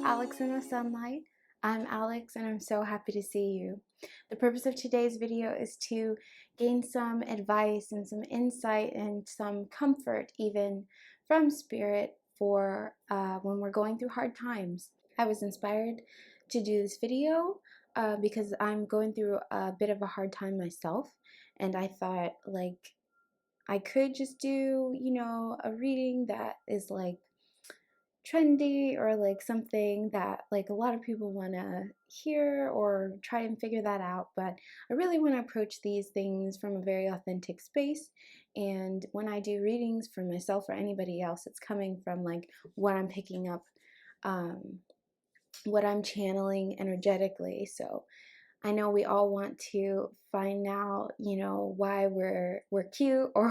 Alex in the sunlight. I'm Alex and I'm so happy to see you. The purpose of today's video is to gain some advice and some insight and some comfort even from spirit for when we're going through hard times. I was inspired to do this video because I'm going through a bit of a hard time myself, and I thought like I could just do, a reading that is like trendy or like something that like a lot of people want to hear or try and figure that out, but I really want to approach these things from a very authentic space. And when I do readings for myself or anybody else, it's coming from like what I'm picking up, what I'm channeling energetically. So I know we all want to find out, why we're cute or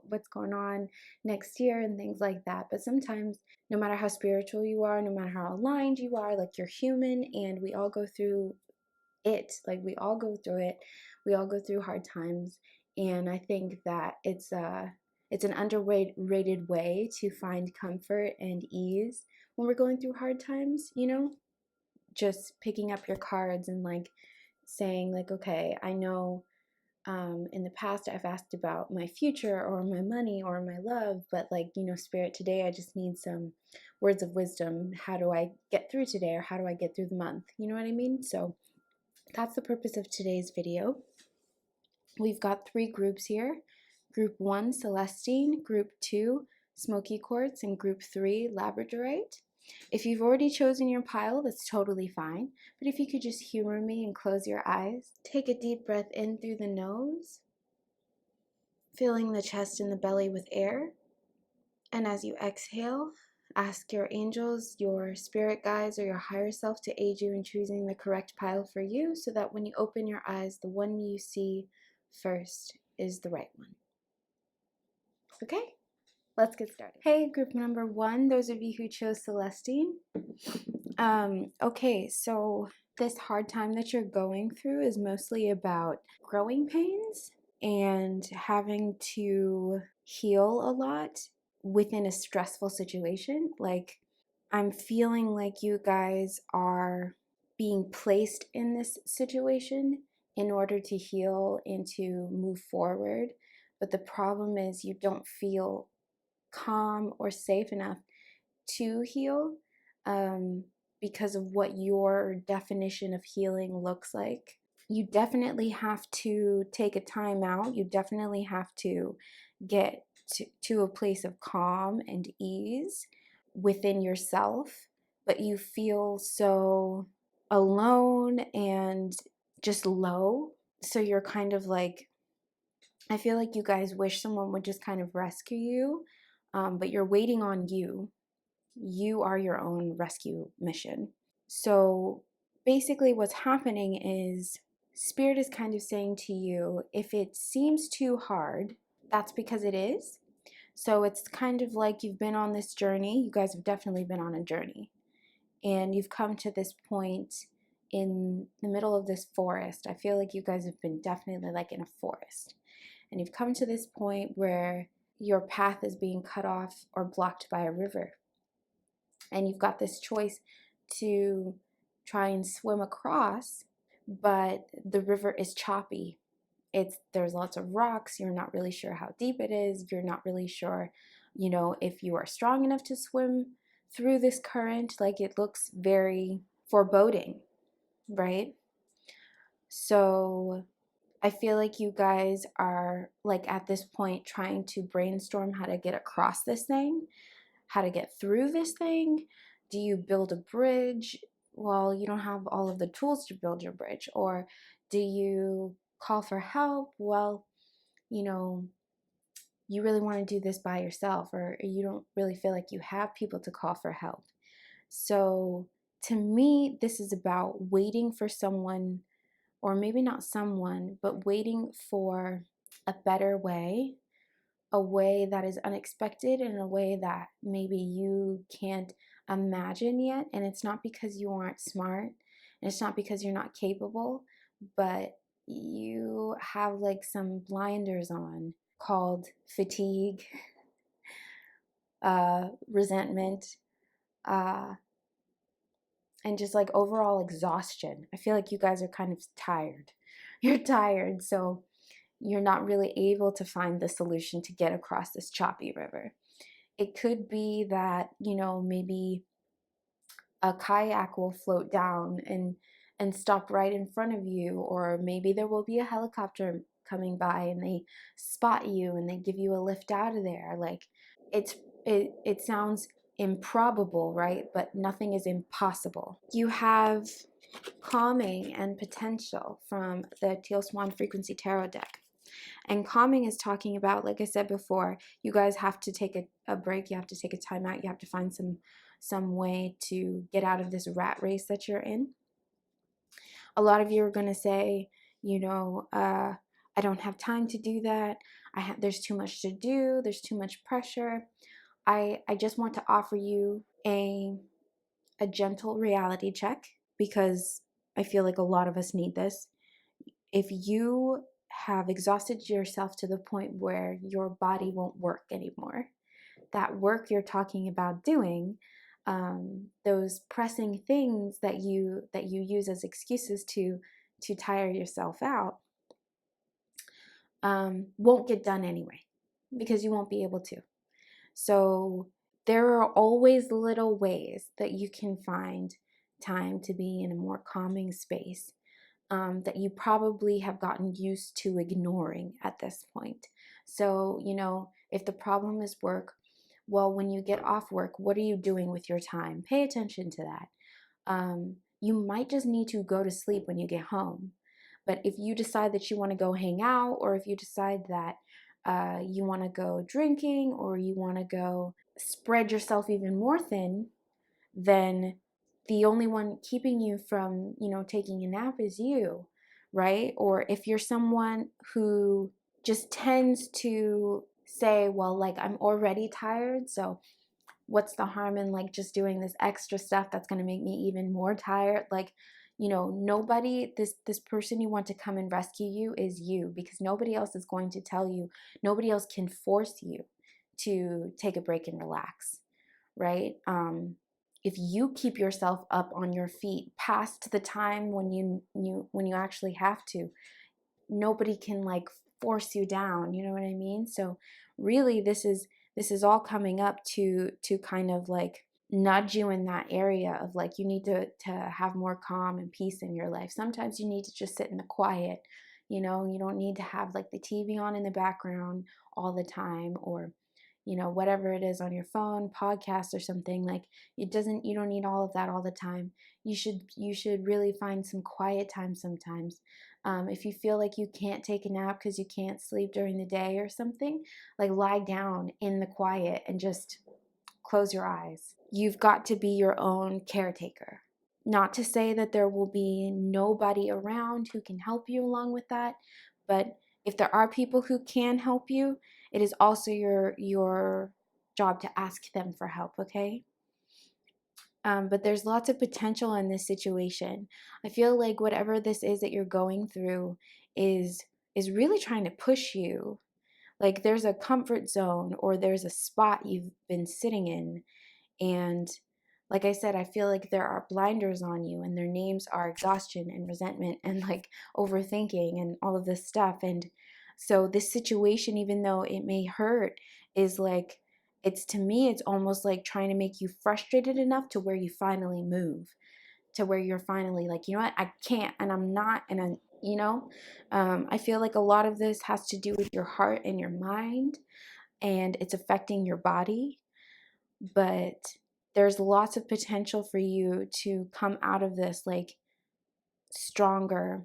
what's going on next year and things like that. But sometimes, no matter how spiritual you are, no matter how aligned you are, like you're human, and we all go through it. Like we all go through it. We all go through hard times, and I think that it's an underrated way to find comfort and ease when we're going through hard times. Just picking up your cards and like saying like, okay, I know in the past I've asked about my future or my money or my love, but like, spirit, today I just need some words of wisdom. How do I get through today, or how do I get through the month? You know what I mean? So that's the purpose of today's video. We've got 3 groups here. Group 1, Celestine. Group 2, Smoky Quartz. And Group 3, Labradorite. If you've already chosen your pile, that's totally fine. But if you could just humor me and close your eyes. Take a deep breath in through the nose, filling the chest and the belly with air. And as you exhale, ask your angels, your spirit guides, or your higher self to aid you in choosing the correct pile for you, so that when you open your eyes, the one you see first is the right one. Okay, let's get started. Hey, group number 1, those of you who chose Celestine. Okay, so this hard time that you're going through is mostly about growing pains and having to heal a lot within a stressful situation. Like, I'm feeling like you guys are being placed in this situation in order to heal and to move forward. But the problem is you don't feel calm or safe enough to heal because of what your definition of healing looks like. You definitely have to take a time out. You definitely have to get to a place of calm and ease within yourself, but you feel so alone and just low. So you're kind of like, I feel like you guys wish someone would just kind of rescue you, but you're waiting on you. You are your own rescue mission. So basically what's happening is Spirit is kind of saying to you, if it seems too hard, that's because it is. So it's kind of like you've been on this journey. You guys have definitely been on a journey. And you've come to this point in the middle of this forest. I feel like you guys have been definitely like in a forest. And you've come to this point where your path is being cut off or blocked by a river. And you've got this choice to try and swim across, but the river is choppy. There's lots of rocks. You're not really sure how deep it is. You're not really sure, if you are strong enough to swim through this current. Like, it looks very foreboding, right? So I feel like you guys are like at this point trying to brainstorm how to get across this thing, how to get through this thing. Do you build a bridge? Well, you don't have all of the tools to build your bridge. Or do you call for help? Well, you really want to do this by yourself, or you don't really feel like you have people to call for help. So to me, this is about waiting for someone, or maybe not someone, but waiting for a better way, a way that is unexpected, in a way that maybe you can't imagine yet. And it's not because you aren't smart, and it's not because you're not capable, but you have like some blinders on called fatigue, resentment, and just like overall exhaustion. I feel like you guys are kind of tired. You're tired, so you're not really able to find the solution to get across this choppy river. It could be that, maybe a kayak will float down and stop right in front of you, or maybe there will be a helicopter coming by and they spot you and they give you a lift out of there. Like it's it sounds improbable, right? But nothing is impossible. You have calming and potential from the Teal Swan Frequency Tarot deck. And calming is talking about, like I said before, you guys have to take a break. You have to take a time out. You have to find some way to get out of this rat race that you're in. A lot of you are going to say, I don't have time to do that. There's too much to do. There's too much pressure. I just want to offer you a gentle reality check, because I feel like a lot of us need this. If you have exhausted yourself to the point where your body won't work anymore, that work you're talking about doing, those pressing things that you use as excuses to tire yourself out, won't get done anyway, because you won't be able to. So there are always little ways that you can find time to be in a more calming space, that you probably have gotten used to ignoring at this point. So, if the problem is work, well, when you get off work, what are you doing with your time? Pay attention to that. You might just need to go to sleep when you get home. But if you decide that you want to go hang out, or if you decide that you want to go drinking, or you want to go spread yourself even more thin, then the only one keeping you from, taking a nap is you, right? Or if you're someone who just tends to say, well, like, I'm already tired, so what's the harm in like just doing this extra stuff that's going to make me even more tired? Like, nobody, this person you want to come and rescue you is you, because nobody else is going to tell you, nobody else can force you to take a break and relax, right? If you keep yourself up on your feet past the time when you actually have to, nobody can like force you down, you know what I mean? So really this is all coming up to kind of like nudge you in that area of like, you need to have more calm and peace in your life. Sometimes you need to just sit in the quiet, you don't need to have like the TV on in the background all the time, or whatever it is on your phone, podcast or something. Like, you don't need all of that all the time. You should really find some quiet time sometimes. If you feel like you can't take a nap because you can't sleep during the day or something, like lie down in the quiet and just close your eyes. You've got to be your own caretaker. Not to say that there will be nobody around who can help you along with that, but if there are people who can help you, it is also your job to ask them for help, okay? But there's lots of potential in this situation. I feel like whatever this is that you're going through is really trying to push you. Like, there's a comfort zone, or there's a spot you've been sitting in, and like I said, I feel like there are blinders on you, and their names are exhaustion and resentment and like overthinking and all of this stuff. And so this situation, even though it may hurt, is like, to me, it's almost like trying to make you frustrated enough to where you finally move, to where you're finally like, you know what, I can't, and I'm not, and I feel like a lot of this has to do with your heart and your mind, and it's affecting your body. But there's lots of potential for you to come out of this like stronger,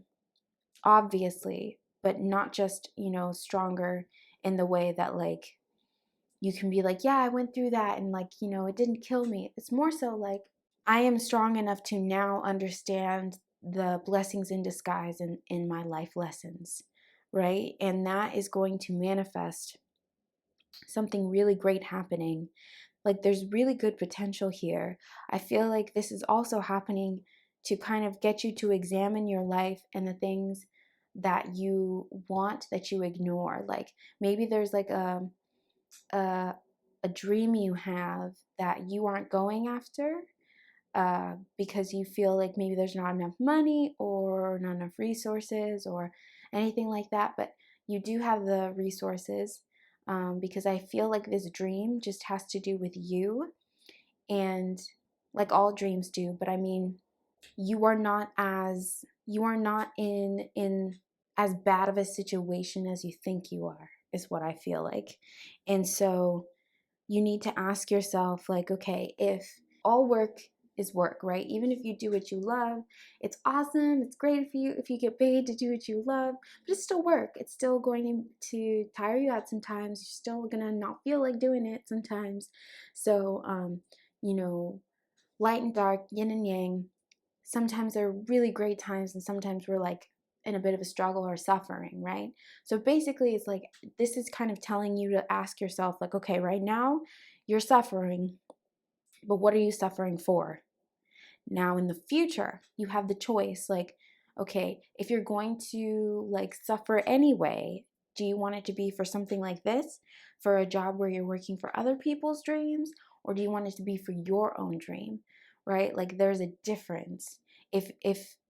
obviously, but not just, stronger in the way that like you can be like, yeah, I went through that and like, it didn't kill me. It's more so like, I am strong enough to now understand the blessings in disguise in my life lessons, right? And that is going to manifest something really great happening. Like, there's really good potential here. I feel like this is also happening to kind of get you to examine your life and the things that you want that you ignore. Like, maybe there's like a dream you have that you aren't going after, because you feel like maybe there's not enough money or not enough resources or anything like that, but you do have the resources, because I feel like this dream just has to do with you, and like all dreams do, but I mean, you are not in as bad of a situation as you think you are, is what I feel like. And so you need to ask yourself, like, okay, if all work is work, right? Even if you do what you love, it's awesome. It's great if you get paid to do what you love, but it's still work. It's still going to tire you out sometimes. You're still gonna not feel like doing it sometimes. So, you know, light and dark, yin and yang. Sometimes they're really great times, and sometimes we're like in a bit of a struggle or suffering, right? So basically, it's like this is kind of telling you to ask yourself, like, okay, right now you're suffering, but what are you suffering for? Now, in the future, you have the choice, like, okay, if you're going to like suffer anyway, do you want it to be for something like this, for a job where you're working for other people's dreams, or do you want it to be for your own dream, right? Like, there's a difference. If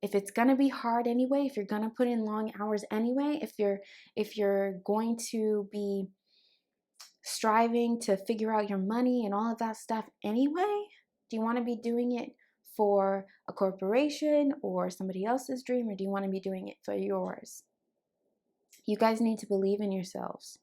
it's gonna be hard anyway, if you're gonna put in long hours anyway, if you're going to be striving to figure out your money and all of that stuff anyway, do you want to be doing it for a corporation or somebody else's dream, or do you want to be doing it for yours? You guys need to believe in yourselves.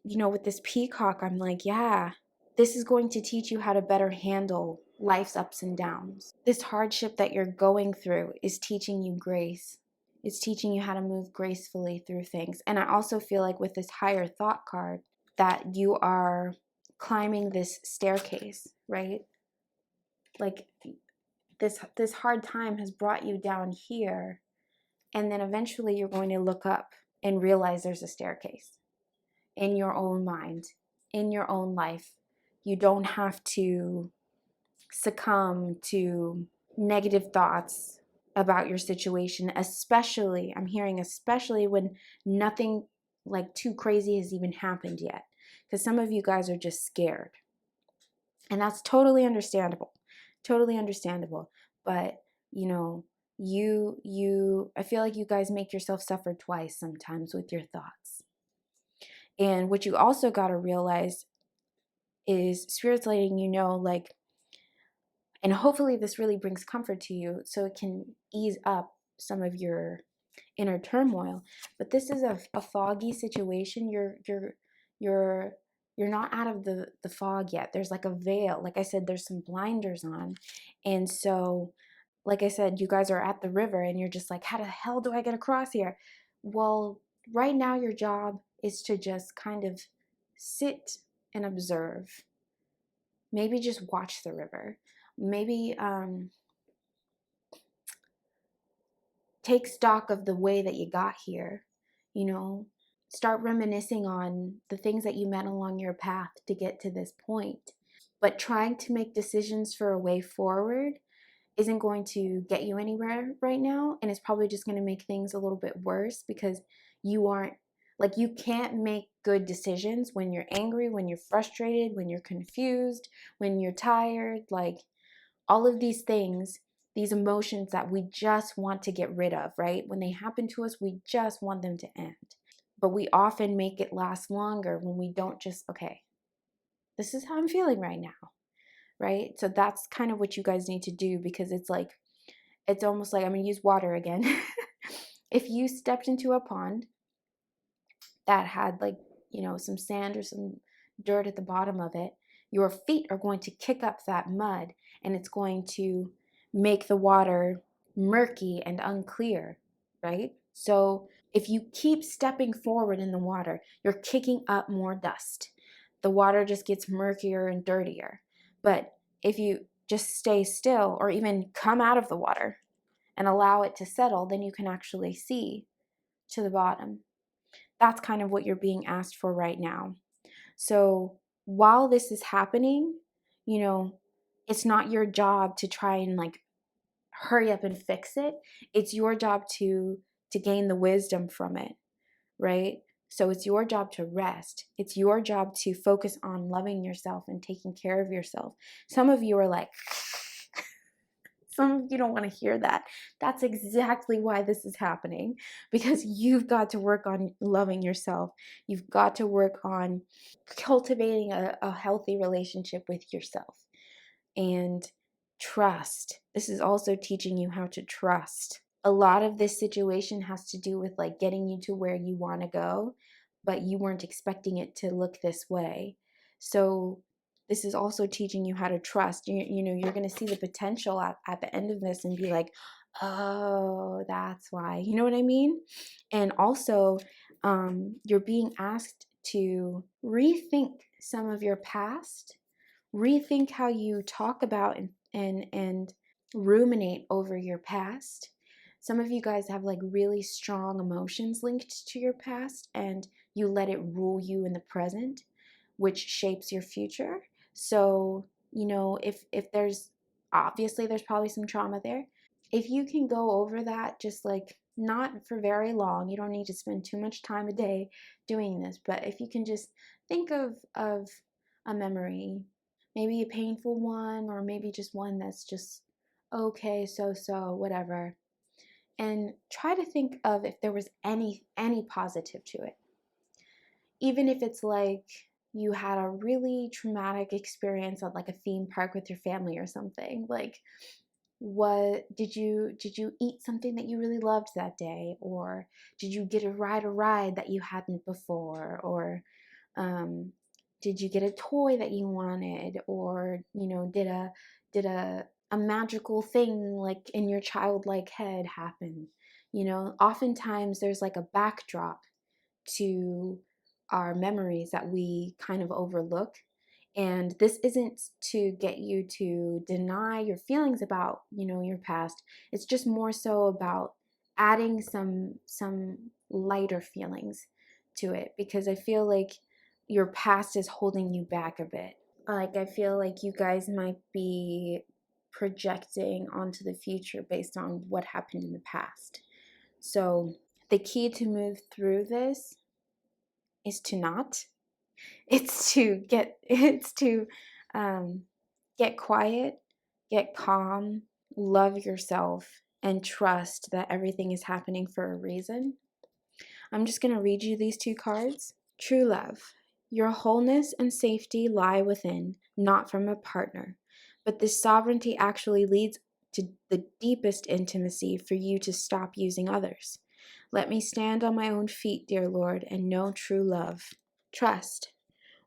With this peacock, I'm like, yeah, this is going to teach you how to better handle life's ups and downs. This hardship that you're going through is teaching you grace. It's teaching you how to move gracefully through things. And I also feel like with this higher thought card, that you are climbing this staircase, right? Like this hard time has brought you down here, and then eventually you're going to look up and realize there's a staircase in your own mind, in your own life. You don't have to succumb to negative thoughts about your situation, especially, I'm hearing, especially when nothing like too crazy has even happened yet. Because some of you guys are just scared. And that's totally understandable. Totally understandable. But, I feel like you guys make yourself suffer twice sometimes with your thoughts. And what you also got to realize is Spirit's letting you know, like, and hopefully this really brings comfort to you so it can ease up some of your inner turmoil. But this is a foggy situation. You're not out of the fog yet. There's like a veil. Like I said, there's some blinders on. And so, like I said, you guys are at the river and you're just like, how the hell do I get across here? Well, right now your job is to just kind of sit and observe. Maybe just watch the river. Maybe take stock of the way that you got here. Start reminiscing on the things that you met along your path to get to this point. But trying to make decisions for a way forward isn't going to get you anywhere right now, and it's probably just going to make things a little bit worse, because you can't make good decisions when you're angry, when you're frustrated, when you're confused, when you're tired. Like, all of these things, these emotions that we just want to get rid of, right? When they happen to us, we just want them to end. But we often make it last longer when we don't just, okay, this is how I'm feeling right now, right? So that's kind of what you guys need to do, because it's almost like, I'm going to use water again. If you stepped into a pond that had some sand or some dirt at the bottom of it, your feet are going to kick up that mud, and it's going to make the water murky and unclear, right? So if you keep stepping forward in the water, you're kicking up more dust. The water just gets murkier and dirtier. But if you just stay still, or even come out of the water and allow it to settle, then you can actually see to the bottom. That's kind of what you're being asked for right now. So while this is happening, it's not your job to try and like hurry up and fix it. It's your job to gain the wisdom from it, right? So it's your job to rest. It's your job to focus on loving yourself and taking care of yourself. Some of you are like, Some of you don't want to hear that. That's exactly why this is happening, because you've got to work on loving yourself. You've got to work on cultivating a healthy relationship with yourself. And trust. This is also teaching you how to trust. A lot of this situation has to do with like getting you to where you want to go, but you weren't expecting it to look this way. So this is also teaching you how to trust. You're going to see the potential at the end of this and be like, oh, that's why. You know what I mean? And also, you're being asked to rethink some of your past, rethink how you talk about and ruminate over your past. Some of you guys have like really strong emotions linked to your past, and you let it rule you in the present, which shapes your future. So, if there's obviously there's probably some trauma there. If you can go over that, just like not for very long, you don't need to spend too much time a day doing this, but if you can just think of a memory, maybe a painful one, or maybe just one that's just okay, so whatever, and try to think of if there was any positive to it, even if it's like you had a really traumatic experience at like a theme park with your family or something. Like, what did you eat something that you really loved that day, or did you get a ride that you hadn't before, or um, did you get a toy that you wanted, or did a magical thing like in your childlike head happen? Oftentimes there's like a backdrop to our memories that we kind of overlook. And this isn't to get you to deny your feelings about, your past. It's just more so about adding some lighter feelings to it, because I feel like your past is holding you back a bit. Like, I feel like you guys might be projecting onto the future based on what happened in the past. So the key to move through this is to not. It's to get quiet, get calm, love yourself, and trust that everything is happening for a reason. I'm just going to read you these two cards. True love. Your wholeness and safety lie within, not from a partner. But this sovereignty actually leads to the deepest intimacy for you to stop using others. Let me stand on my own feet, dear Lord, and know true love. Trust.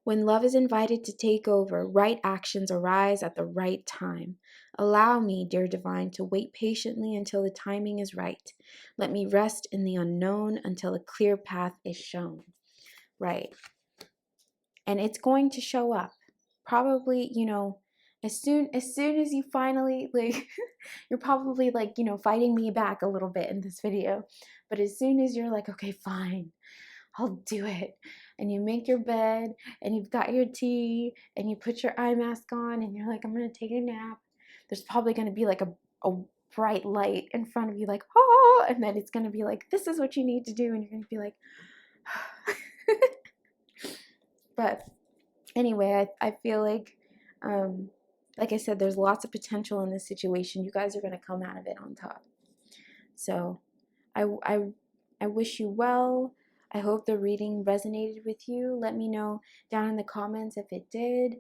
When love is invited to take over, right actions arise at the right time. Allow me, dear divine, to wait patiently until the timing is right. Let me rest in the unknown until a clear path is shown. Right. And it's going to show up. Probably, as soon as you finally like you're probably like, fighting me back a little bit in this video. But as soon as you're like, okay, fine, I'll do it. And you make your bed and you've got your tea and you put your eye mask on and you're like, I'm going to take a nap. There's probably going to be like a bright light in front of you, like, oh, and then it's going to be like, this is what you need to do. And you're going to be like, but anyway, I feel like I said, there's lots of potential in this situation. You guys are going to come out of it on top. So I wish you well. I hope the reading resonated with you. Let me know down in the comments if it did.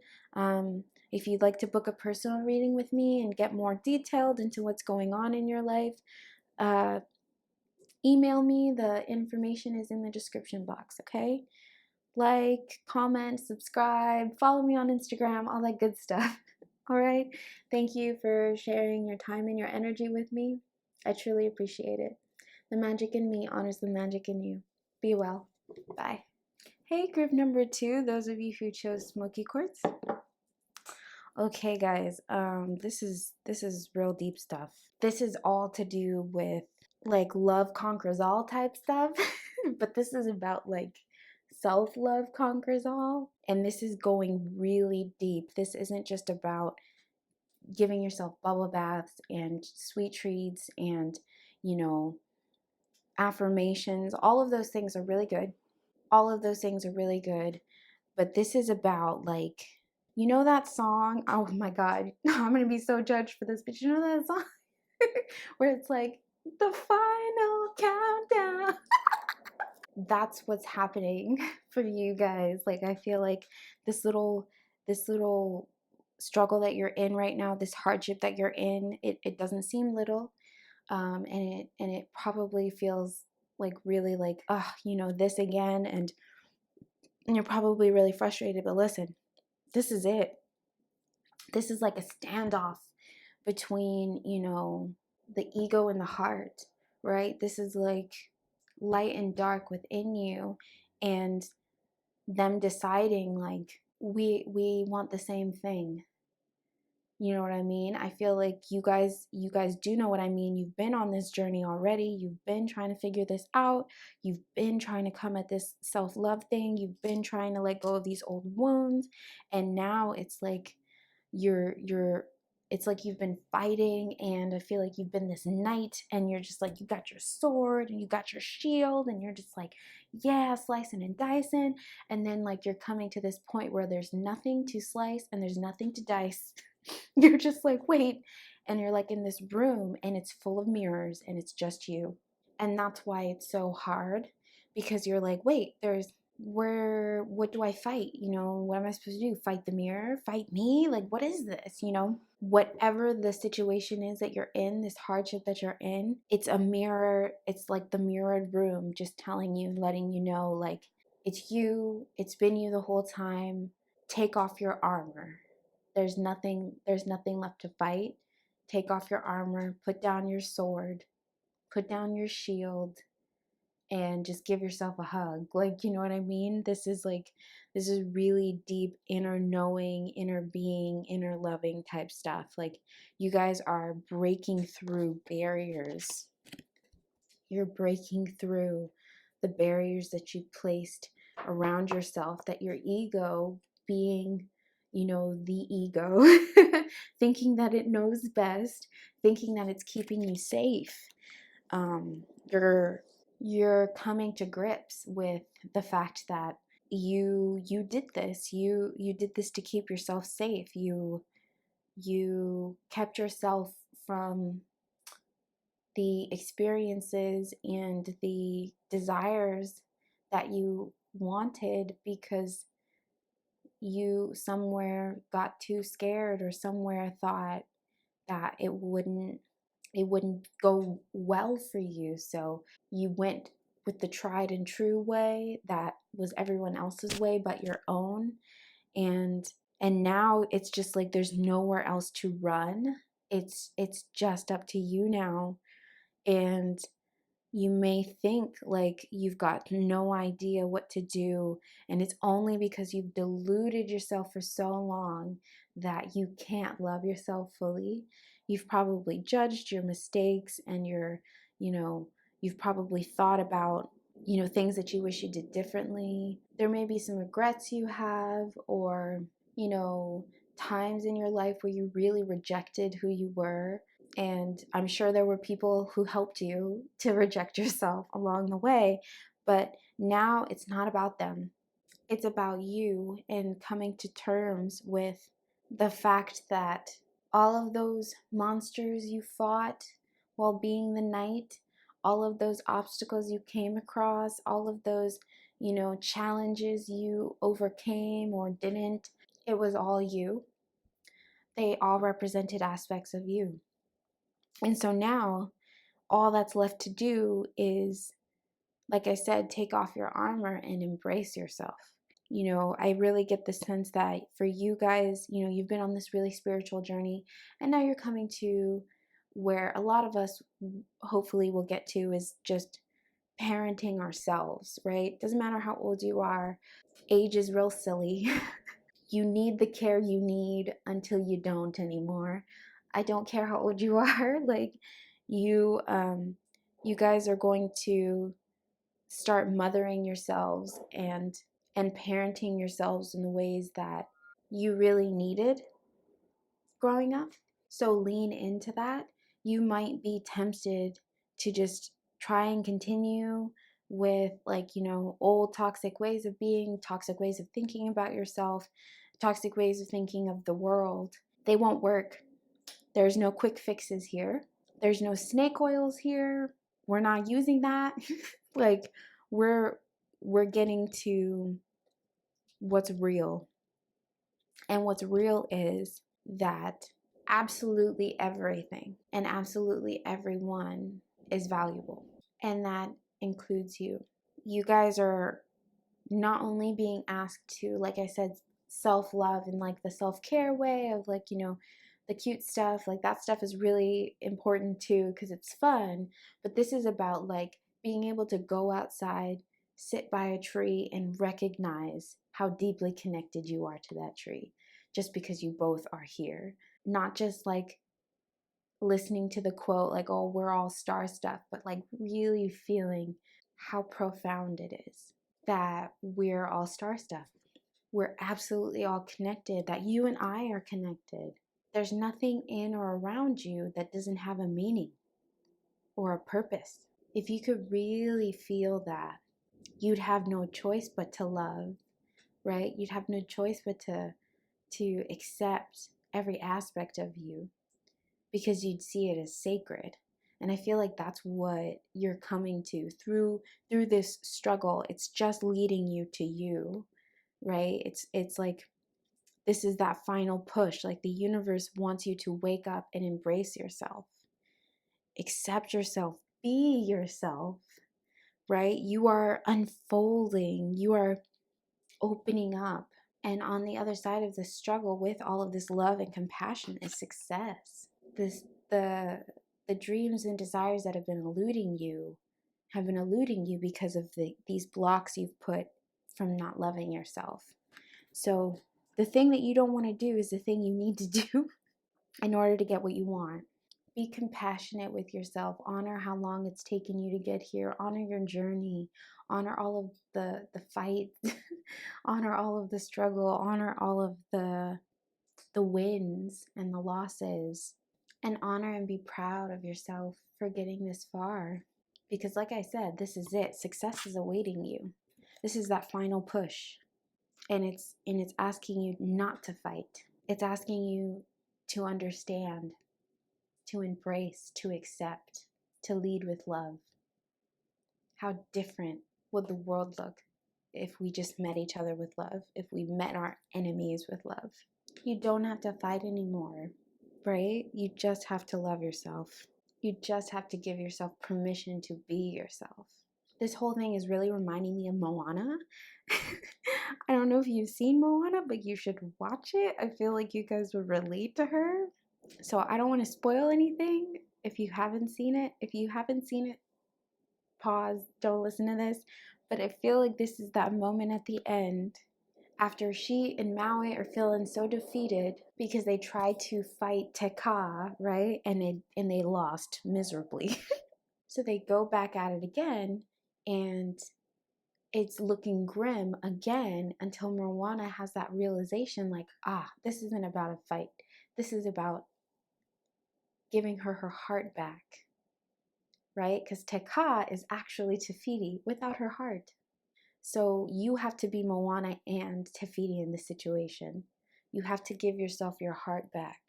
If you'd like to book a personal reading with me and get more detailed into what's going on in your life, email me. The information is in the description box, okay? Like, comment, subscribe, follow me on Instagram, all that good stuff. All right? Thank you for sharing your time and your energy with me. I truly appreciate it. The magic in me honors the magic in you. Be well. Bye. Hey, group number 2, those of you who chose smoky quartz. Okay, guys, this is real deep stuff. This is all to do with like love conquers all type stuff, but this is about like self-love conquers all, and this is going really deep. This isn't just about giving yourself bubble baths and sweet treats and, affirmations. All of those things are really good. All of those things are really good. But this is about like, that song? Oh my God, I'm going to be so judged for this, but you know that song? where it's like the final countdown. That's what's happening for you guys. Like, I feel like this little struggle that you're in right now, this hardship that you're in, it doesn't seem little. And it probably feels like really like, this again, and you're probably really frustrated. But listen, this is it. This is like a standoff between, the ego and the heart, right? This is like light and dark within you, and them deciding like we want the same thing. You know what I mean? I feel like you guys do know what I mean. You've been on this journey already. You've been trying to figure this out. You've been trying to come at this self-love thing. You've been trying to let go of these old wounds. And now it's like you're it's like you've been fighting, and I feel like you've been this knight, and you're just like, you got your sword and you got your shield, and you're just like, yeah, slicing and dicing. And then like you're coming to this point where there's nothing to slice and there's nothing to dice. You're just like, wait. And you're like in this room, and it's full of mirrors, and it's just you. And that's why it's so hard, because you're like, wait, what do I fight? What am I supposed to do? Fight the mirror? Fight me? Like, what is this? Whatever the situation is that you're in, this hardship that you're in, it's a mirror. It's like the mirrored room just telling you, letting you know, like, it's you. It's been you the whole time. Take off your armor. There's nothing left to fight. Take off your armor, put down your sword, put down your shield, and just give yourself a hug. Like, you know what I mean? This is really deep inner knowing, inner being, inner loving type stuff. Like, you guys are breaking through barriers. You're breaking through the barriers that you placed around yourself, that your ego, being, the ego, thinking that it knows best, thinking that it's keeping you safe. um, you're coming to grips with the fact that you did this. You did this to keep yourself safe. You kept yourself from the experiences and the desires that you wanted, because you somewhere got too scared, or somewhere thought that it wouldn't go well for you. So you went with the tried and true way that was everyone else's way but your own. And now it's just like there's nowhere else to run. It's just up to you now. And you may think like you've got no idea what to do, and it's only because you've deluded yourself for so long that you can't love yourself fully. You've probably judged your mistakes, and you know, you've probably thought about, things that you wish you did differently. There may be some regrets you have, or, times in your life where you really rejected who you were. And I'm sure there were people who helped you to reject yourself along the way. But now it's not about them. It's about you, and coming to terms with the fact that all of those monsters you fought while being the knight, all of those obstacles you came across, all of those, challenges you overcame or didn't, it was all you. They all represented aspects of you. And so now all that's left to do is, like I said, take off your armor and embrace yourself. I really get the sense that for you guys, you've been on this really spiritual journey, and now you're coming to where a lot of us hopefully will get to, is just parenting ourselves, right? Doesn't matter how old you are, age is real silly. You need the care you need until you don't anymore. I don't care how old you are. Like, you guys are going to start mothering yourselves and parenting yourselves in the ways that you really needed growing up. So lean into that. You might be tempted to just try and continue with, like, old toxic ways of being, toxic ways of thinking about yourself, toxic ways of thinking of the world. They won't work. There's no quick fixes here. There's no snake oils here. We're not using that. Like we're getting to what's real. And what's real is that absolutely everything and absolutely everyone is valuable. And that includes you. You guys are not only being asked to, like I said, self-love in like the self-care way of like, the cute stuff, like that stuff is really important too because it's fun, but this is about like being able to go outside, sit by a tree and recognize how deeply connected you are to that tree just because you both are here. Not just like listening to the quote like, oh, we're all star stuff, but like really feeling how profound it is that we're all star stuff. We're absolutely all connected, that you and I are connected. There's nothing in or around you that doesn't have a meaning or a purpose. If you could really feel that, you'd have no choice but to love, right? You'd have no choice but to accept every aspect of you because you'd see it as sacred. And I feel like that's what you're coming to through this struggle. It's just leading you to you, right? It's like this is that final push. Like the universe wants you to wake up and embrace yourself. Accept yourself, be yourself, right? You are unfolding, you are opening up. And on the other side of this struggle with all of this love and compassion is success. This the dreams and desires that have been eluding you because of these blocks you've put from not loving yourself. So the thing that you don't want to do is the thing you need to do in order to get what you want. Be compassionate with yourself. Honor how long it's taken you to get here. Honor your journey. Honor all of the fight. Honor all of the struggle. Honor all of the wins and the losses. And honor and be proud of yourself for getting this far. Because like I said, this is it. Success is awaiting you. This is that final push. And it's asking you not to fight. It's asking you to understand, to embrace, to accept, to lead with love. How different would the world look if we just met each other with love, if we met our enemies with love? You don't have to fight anymore, right? You just have to love yourself. You just have to give yourself permission to be yourself. This whole thing is really reminding me of Moana. I don't know if you've seen Moana, but you should watch it. I feel like you guys would relate to her. So I don't want to spoil anything if you haven't seen it. If you haven't seen it, pause, don't listen to this. But I feel like this is that moment at the end after she and Maui are feeling so defeated because they tried to fight Te Kā, right? And they lost miserably. So they go back at it again and it's looking grim again until Moana has that realization like, this isn't about a fight. This is about giving her heart back, right? Because Te Kā is actually Te Fiti without her heart. So you have to be Moana and Te Fiti in this situation. You have to give yourself your heart back.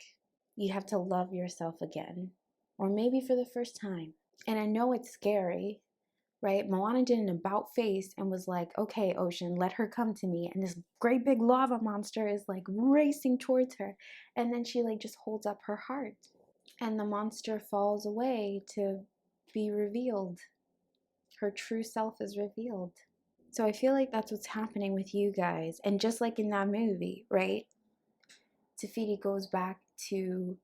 You have to love yourself again, or maybe for the first time. And I know it's scary, right? Moana did an about face and was like, okay, ocean, let her come to me. And this great big lava monster is like racing towards her. And then she like just holds up her heart. And the monster falls away to be revealed. Her true self is revealed. So I feel like that's what's happening with you guys. And just like in that movie, right? Te Fiti goes back to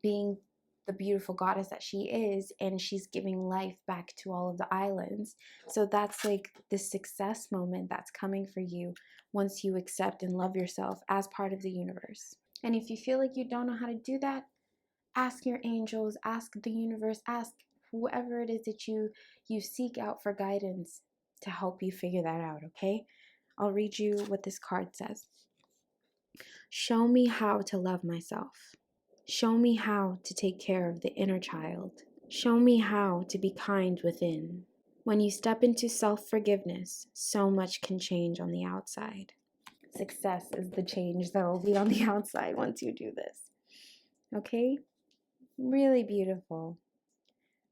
being the beautiful goddess that she is, and she's giving life back to all of the islands. So that's like the success moment that's coming for you once you accept and love yourself as part of the universe. And if you feel like you don't know how to do that, ask your angels, ask the universe, ask whoever it is that you seek out for guidance to help you figure that out, okay? I'll read you what this card says. Show me how to love myself. Show me how to take care of the inner child. Show me how to be kind within. When you step into self-forgiveness, so much can change on the outside. Success is the change that will be on the outside once you do this. Okay? Really beautiful.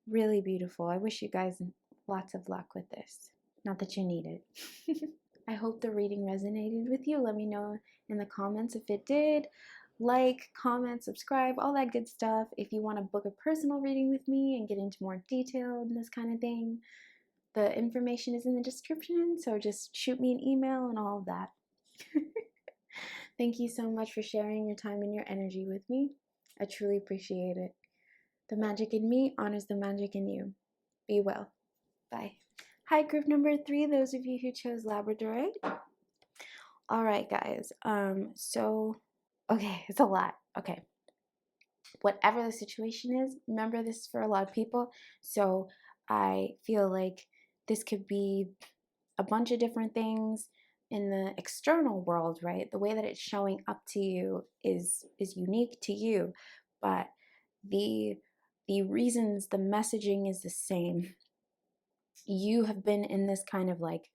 Really beautiful. I wish you guys lots of luck with this. Not that you need it. I hope the reading resonated with you. Let me know in the comments if it did. Like, comment, subscribe, all that good stuff. If you want to book a personal reading with me and get into more detail and this kind of thing, the information is in the description. So just shoot me an email and all of that. Thank you so much for sharing your time and your energy with me. I truly appreciate it. The magic in me honors the magic in you. Be well. Bye. Hi, group number 3, those of you who chose Labradorite. All right, guys. Okay, it's a lot. Okay. Whatever the situation is, remember this is for a lot of people. So I feel like this could be a bunch of different things in the external world, right? The way that it's showing up to you is unique to you, but the reasons, the messaging is the same. You have been in this kind of like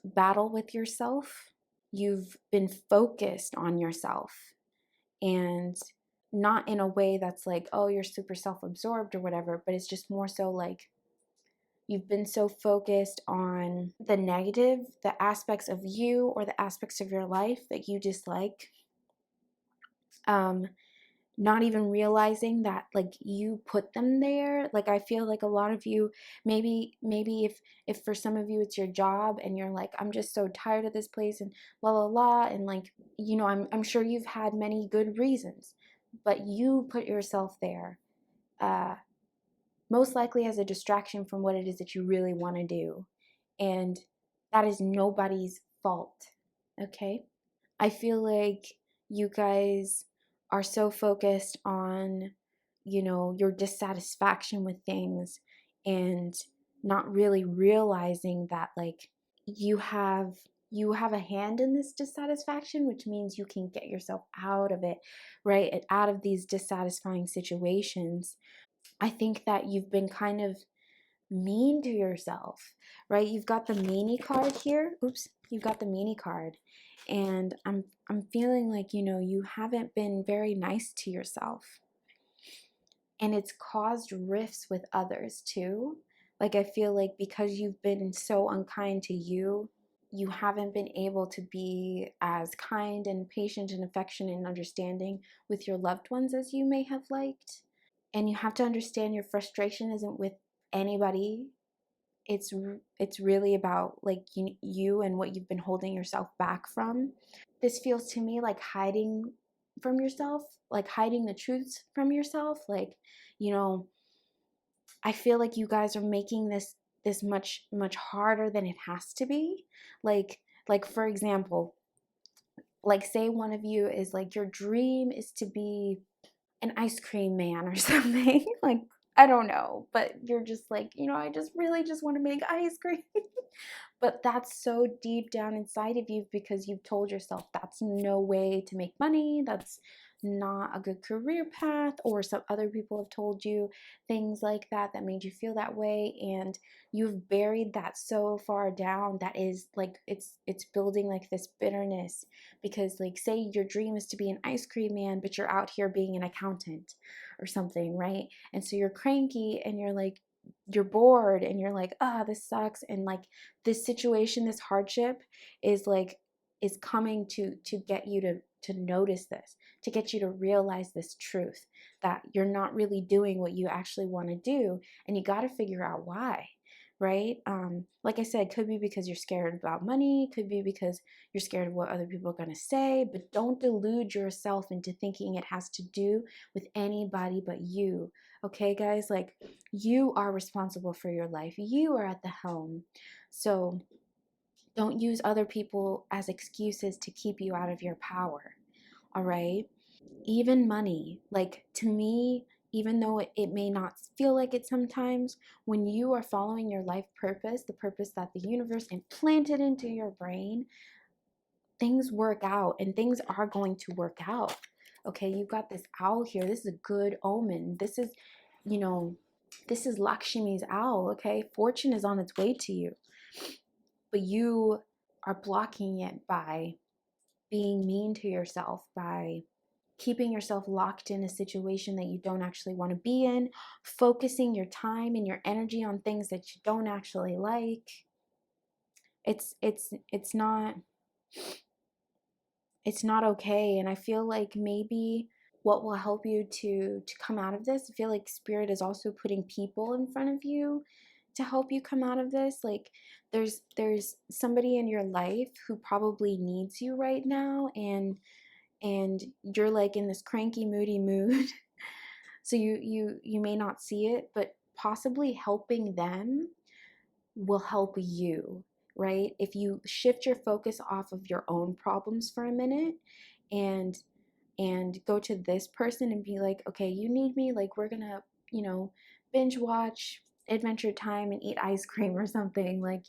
battle with yourself. You've been focused on yourself, and not in a way that's like, oh, you're super self-absorbed or whatever, but it's just more so like you've been so focused on the negative, the aspects of you or the aspects of your life that you dislike, not even realizing that like you put them there. Like I feel like a lot of you, maybe if for some of you it's your job and you're like, I'm just so tired of this place and la la la, and like, you know, I'm sure you've had many good reasons, but you put yourself there, most likely as a distraction from what it is that you really want to do, and that is nobody's fault. Okay. I feel like you guys are so focused on, you know, your dissatisfaction with things and not really realizing that like you have a hand in this dissatisfaction, which means you can get yourself out of it, right? And out of these dissatisfying situations. I think that you've been kind of mean to yourself, right? You've got the meanie card here. Oops, you've got the meanie card. And I'm feeling like, you know, you haven't been very nice to yourself. And it's caused rifts with others too. Like I feel like because you've been so unkind to you, you haven't been able to be as kind and patient and affectionate and understanding with your loved ones as you may have liked. And you have to understand your frustration isn't with anybody. It's really about like you and what you've been holding yourself back from. This feels to me like hiding from yourself, like hiding the truths from yourself. Like, you know, I feel like you guys are making this much harder than it has to be. Like for example, like say one of you is like your dream is to be an ice cream man or something. Like I don't know, but you're just like, you know, I just really just want to make ice cream. But that's so deep down inside of you because you've told yourself that's no way to make money, that's not a good career path, or some other people have told you things like that that made you feel that way, and you've buried that so far down that is like it's building like this bitterness because like say your dream is to be an ice cream man, but you're out here being an accountant or something, right? And so you're cranky and you're like you're bored and you're like, ah, this sucks, and like this situation, this hardship is like is coming to get you to notice this, to get you to realize this truth that you're not really doing what you actually want to do, and you got to figure out why, right? Like I said, could be because you're scared about money, could be because you're scared of what other people are going to say, but don't delude yourself into thinking it has to do with anybody but you. Okay, guys, like you are responsible for your life, you are at the helm. So don't use other people as excuses to keep you out of your power. All right? Even money, like to me, even though it may not feel like it sometimes, when you are following your life purpose, the purpose that the universe implanted into your brain, things work out and things are going to work out. Okay, you've got this owl here. This is a good omen. This is, you know, this is Lakshmi's owl. Okay, fortune is on its way to you, but you are blocking it by being mean to yourself, by keeping yourself locked in a situation that you don't actually want to be in, focusing your time and your energy on things that you don't actually like. It's not okay. And I feel like maybe what will help you to come out of this, I feel like spirit is also putting people in front of you to help you come out of this. Like there's somebody in your life who probably needs you right now, and you're like in this cranky moody mood. So you may not see it, but possibly helping them will help you, right? If you shift your focus off of your own problems for a minute and go to this person and be like, okay, you need me, like we're gonna, binge watch Adventure Time and eat ice cream or something, like,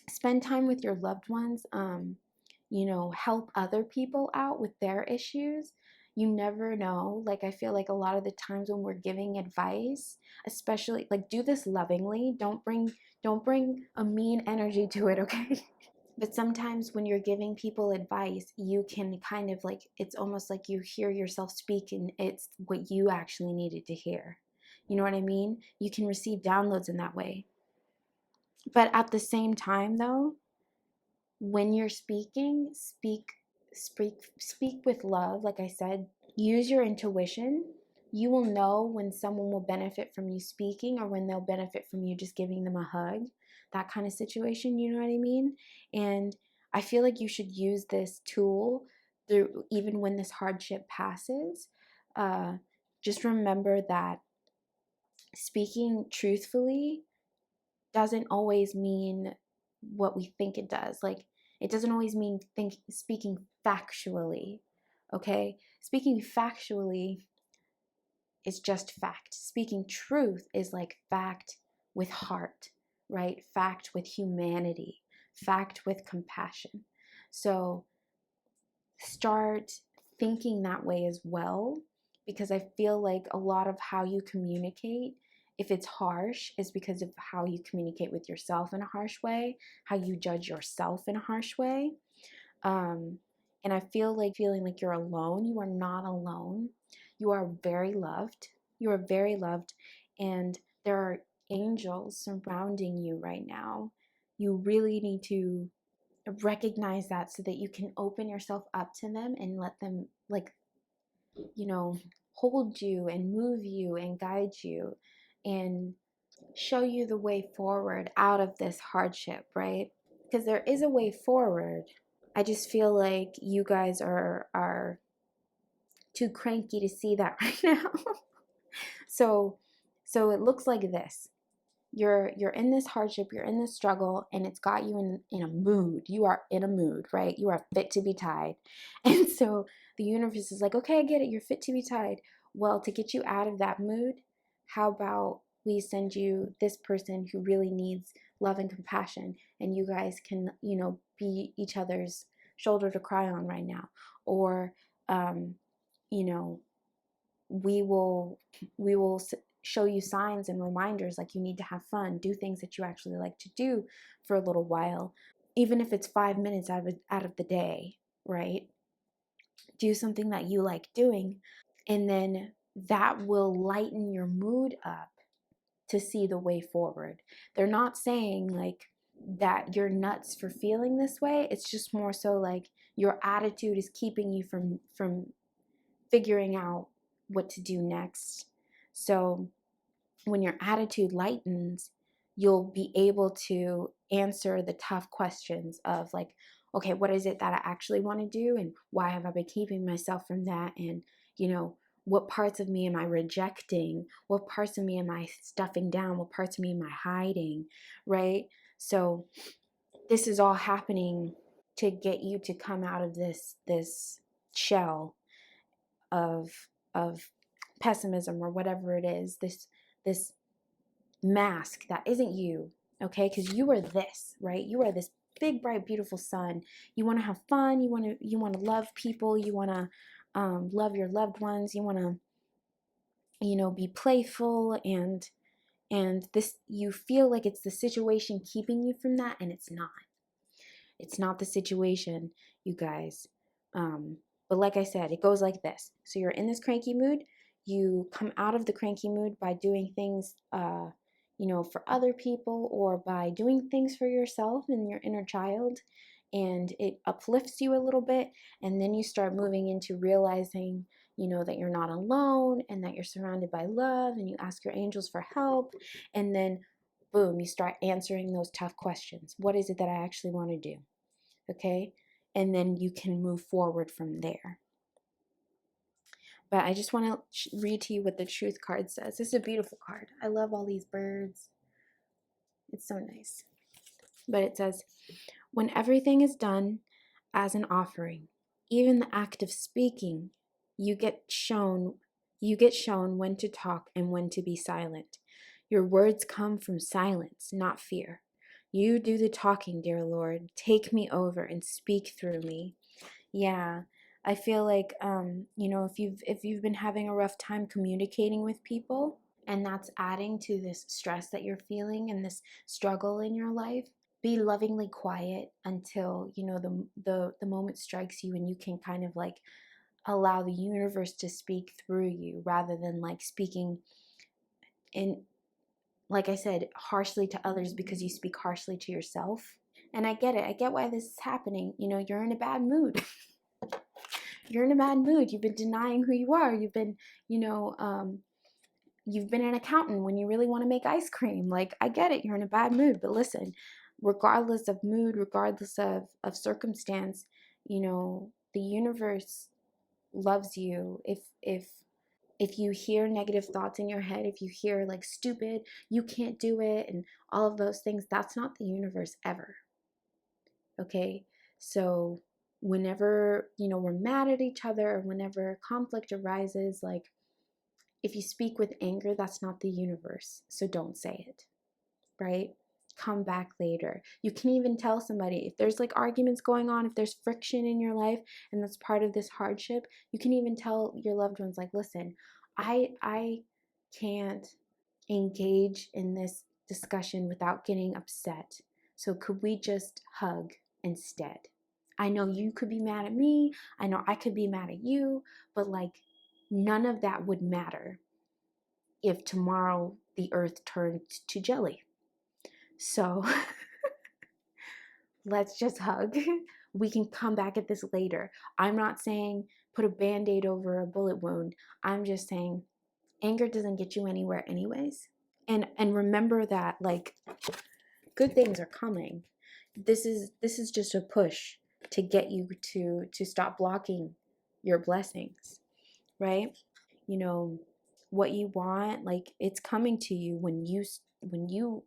spend time with your loved ones, help other people out with their issues. You never know. Like, I feel like a lot of the times when we're giving advice, especially, like, do this lovingly. Don't bring a mean energy to it, okay? But sometimes when you're giving people advice, you can kind of like, it's almost like you hear yourself speak and it's what you actually needed to hear. You know what I mean? You can receive downloads in that way. But at the same time, though, when you're speaking, speak with love. Like I said, use your intuition. You will know when someone will benefit from you speaking or when they'll benefit from you just giving them a hug. That kind of situation, you know what I mean? And I feel like you should use this tool through even when this hardship passes. Uh, just remember that speaking truthfully doesn't always mean what we think it does. Like, it doesn't always mean speaking factually, okay? Speaking factually is just fact. Speaking truth is like fact with heart, right? Fact with humanity, fact with compassion. So start thinking that way as well, because I feel like a lot of how you communicate, if it's harsh, is because of how you communicate with yourself in a harsh way, how you judge yourself in a harsh way. And I feel like feeling like you're alone. You are not alone. You are very loved. You are very loved. And there are angels surrounding you right now. You really need to recognize that so that you can open yourself up to them and let them, like, hold you and move you and guide you and show you the way forward out of this hardship, right? Because there is a way forward. I just feel like you guys are too cranky to see that right now. so it looks like this. You're in this hardship, you're in this struggle, and it's got you in a mood. You are in a mood, right? You are fit to be tied. And so the universe is like, okay, I get it, you're fit to be tied. Well, to get you out of that mood, how about we send you this person who really needs love and compassion, and you guys can, be each other's shoulder to cry on right now. Or you know we will show you signs and reminders, like you need to have fun, do things that you actually like to do for a little while, even if it's 5 minutes out of the day, right? Do something that you like doing, and then that will lighten your mood up to see the way forward. They're not saying like that you're nuts for feeling this way. It's just more so like your attitude is keeping you from figuring out what to do next. So when your attitude lightens, you'll be able to answer the tough questions of like, okay, what is it that I actually want to do, and why have I been keeping myself from that? And what parts of me am I rejecting? What parts of me am I stuffing down? What parts of me am I hiding? Right? So this is all happening to get you to come out of this shell of pessimism or whatever it is, this mask that isn't you, okay? Because you are this, right? You are this big, bright, beautiful sun. You want to have fun. You want to love people. You want to love your loved ones. You want to be playful, and this, you feel like it's the situation keeping you from that, and it's not. It's not the situation, you guys. But like I said, it goes like this. So you're in this cranky mood. You come out of the cranky mood by doing things, for other people, or by doing things for yourself and your inner child. And it uplifts you a little bit. And then you start moving into realizing, that you're not alone and that you're surrounded by love, and you ask your angels for help. And then, boom, you start answering those tough questions. What is it that I actually want to do? Okay. And then you can move forward from there. But I just want to read to you what the truth card says. This is a beautiful card. I love all these birds. It's so nice. But it says, when everything is done as an offering, even the act of speaking, you get shown when to talk and when to be silent. Your words come from silence, not fear. You do the talking, dear Lord. Take me over and speak through me. Yeah. I feel like if you've been having a rough time communicating with people, and that's adding to this stress that you're feeling and this struggle in your life, be lovingly quiet until the moment strikes you, and you can kind of like allow the universe to speak through you, rather than like speaking in, like I said, harshly to others, because you speak harshly to yourself. And I get it. I get why this is happening. You're in a bad mood. You're in a bad mood. You've been denying who you are. You've been, you've been an accountant when you really want to make ice cream. Like, I get it. You're in a bad mood. But listen, regardless of mood, regardless of circumstance, the universe loves you. If you hear negative thoughts in your head, if you hear like stupid, you can't do it, and all of those things, that's not the universe ever. Okay? So whenever, we're mad at each other, or whenever conflict arises, like, if you speak with anger, that's not the universe. So don't say it, right? Come back later. You can even tell somebody if there's like arguments going on, if there's friction in your life, and that's part of this hardship, you can even tell your loved ones, like, listen, I can't engage in this discussion without getting upset. So could we just hug instead? I know you could be mad at me. I know I could be mad at you, but like, none of that would matter if tomorrow the earth turned to jelly. So let's just hug. We can come back at this later. I'm not saying put a band-aid over a bullet wound. I'm just saying anger doesn't get you anywhere anyways. And remember that, like, good things are coming. This is just a push to get you to stop blocking your blessings, right? What you want, like, it's coming to you when you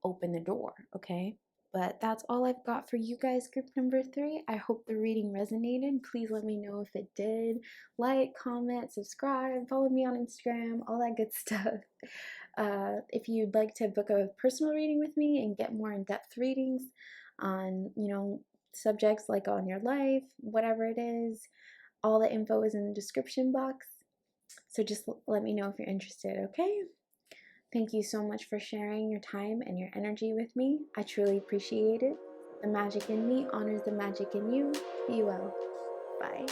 open the door, okay? But that's all I've got for you guys, group number 3. I hope the reading resonated. Please let me know if it did. Like, comment, subscribe, follow me on Instagram, all that good stuff. If you'd like to book a personal reading with me and get more in-depth readings on, subjects like on your life, whatever it is, all the info is in the description box. So just let me know if you're interested, okay? Thank you so much for sharing your time and your energy with me. I truly appreciate it. The magic in me honors the magic in you. Be well. Bye.